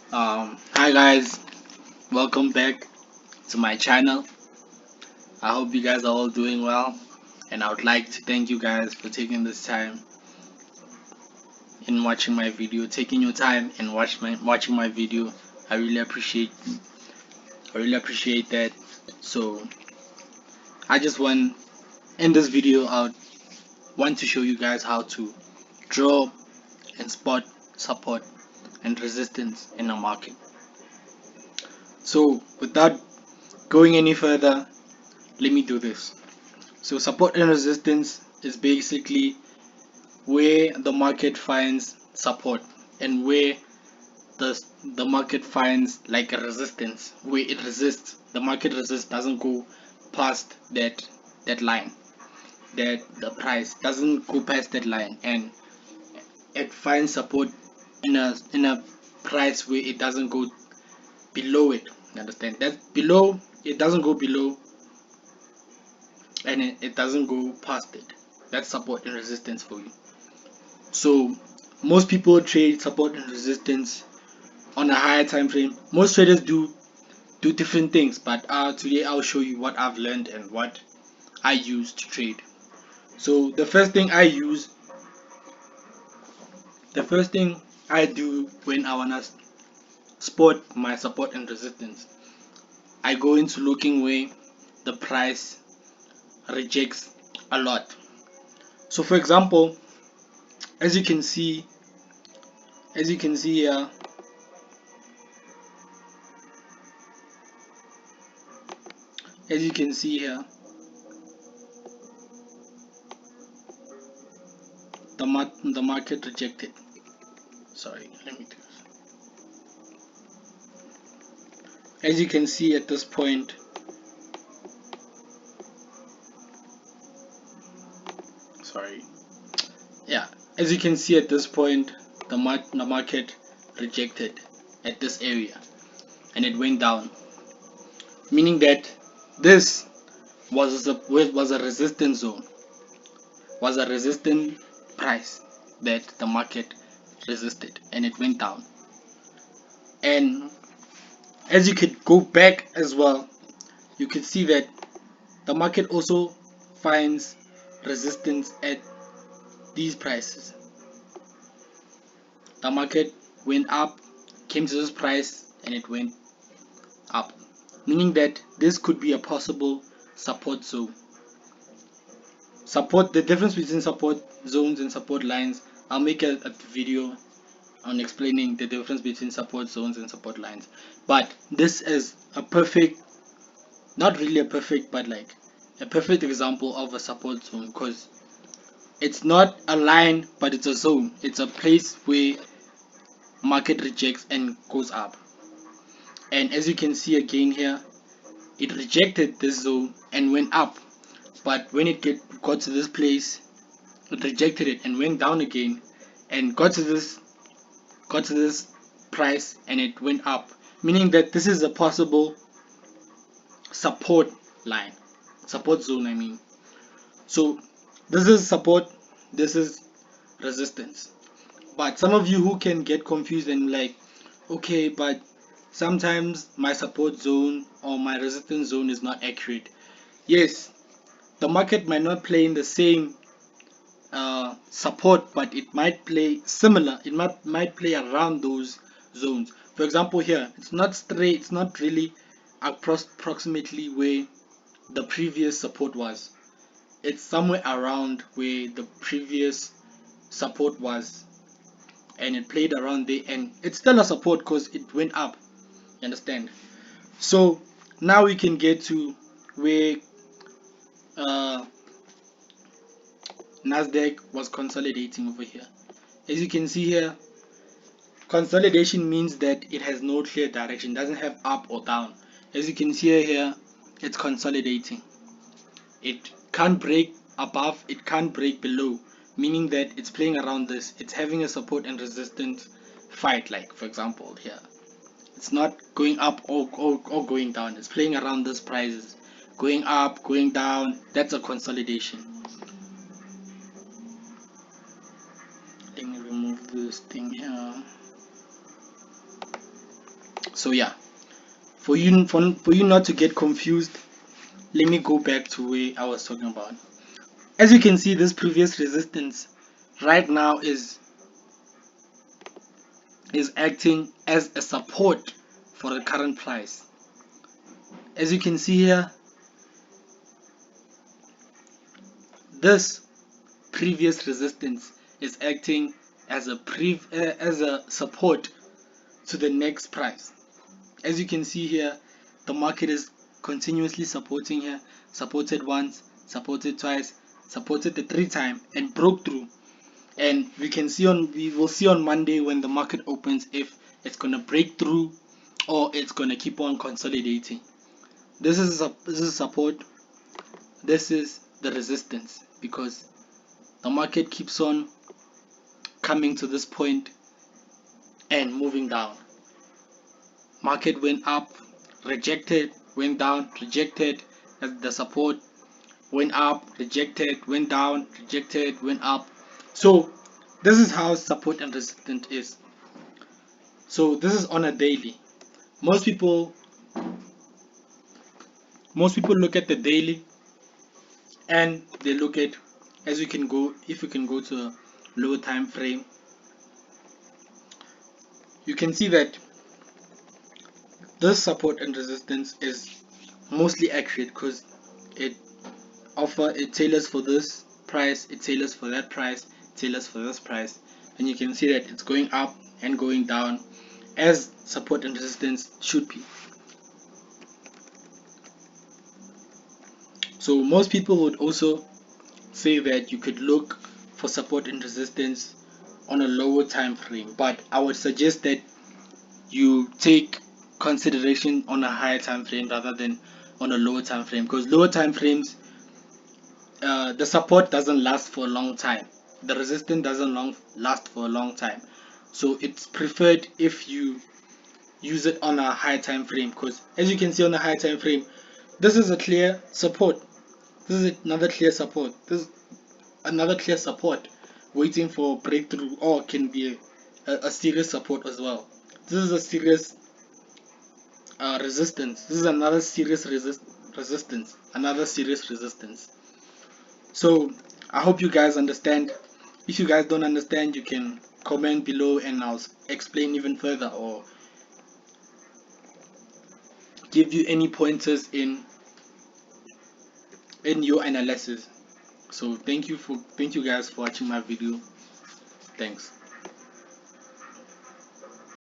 Hi guys, welcome back to my channel. I hope you guys are all doing well, and I would like to thank you guys for taking this time in watching my video, taking your time and watching my video. I really appreciate that. So I just want in this video I want to show you guys how to draw and spot support and resistance in a market. So without going any further, let me do this. So support and resistance is basically where the market finds support and where the market finds like a resistance, where it resists, the market resists, doesn't go past that line, that the price doesn't go past that line, and it finds support in a price where it doesn't go below it. You understand that? Below it doesn't go below, and it doesn't go past it. That's support and resistance for you. So most people trade support and resistance on a higher time frame. Most traders do different things, but today I'll show you what I've learned and what I use to trade. So the first thing I do when I wanna spot my support and resistance, I go into looking where the price rejects a lot. So for example, as you can see, as you can see here, as you can see here, the market rejected. Sorry, let me do this. As you can see at this point, sorry, yeah, as you can see at this point, the market rejected at this area and it went down, meaning that this was a resistance zone, was a resistant price that the market resisted and it went down. And as you could go back as well, you could see that the market also finds resistance at these prices. The market went up, came to this price, and it went up, meaning that this could be a possible support zone. Support, the difference between support zones and support lines, I'll make a video on explaining the difference between support zones and support lines. But this is a perfect, not really a perfect, but like a perfect example of a support zone, because it's not a line but it's a zone. It's a place where market rejects and goes up. And as you can see again here, it rejected this zone and went up, but when got to this place, it rejected it and went down again, and got to this price and it went up, meaning that this is a possible support line, support zone, I mean. So this is support, this is resistance. But some of you who can get confused and like, okay, but sometimes my support zone or my resistance zone is not accurate. Yes, the market might not play in the same support, but it might play similar. It might play around those zones. For example, here it's not straight. It's not really approximately where the previous support was. It's somewhere around where the previous support was, and it played around there, and it's still a support because it went up. You understand? So now we can get to where uh, Nasdaq was consolidating over here. As you can see here, consolidation means that it has no clear direction, doesn't have up or down. As you can see here, it's consolidating. It can't break above, it can't break below, meaning that it's playing around this. It's having a support and resistance fight, like for example here. It's not going up or going down. It's playing around these prices. Going up, going down, that's a consolidation. Let me remove this thing here. So yeah, for you not to get confused, let me go back to where I was talking about. As you can see, this previous resistance right now is acting as a support for the current price. As you can see here, this previous resistance is acting as as a support to the next price. As you can see here, the market is continuously supporting here, supported once, supported twice, supported the third time, and broke through. And we will see on Monday when the market opens if it's gonna break through or it's gonna keep on consolidating. This is support, this is the resistance, because the market keeps on coming to this point and moving down. Market went up, rejected, went down, rejected as the support, went up, rejected, went down, rejected, went up. So this is how support and resistance is. So this is on a daily. Most people look at the daily, and they look at, as you can go, if you can go to a lower time frame, you can see that this support and resistance is mostly accurate because it it tailors for this price, it tailors for that price, it tailors for this price, and you can see that it's going up and going down as support and resistance should be. So most people would also say that you could look for support and resistance on a lower time frame, but I would suggest that you take consideration on a higher time frame rather than on a lower time frame, because lower time frames, the support doesn't last for a long time, the resistance doesn't last for a long time. So it's preferred if you use it on a high time frame, because as you can see on the high time frame, this is a clear support, this is another clear support, this is another clear support waiting for breakthrough, or can be a serious support as well. This is a serious resistance, this is another serious resistance, another serious resistance. So I hope you guys understand. If you guys don't understand, you can comment below and I'll explain even further, or give you any pointers in your analysis. So thank you guys for watching my video. Thanks.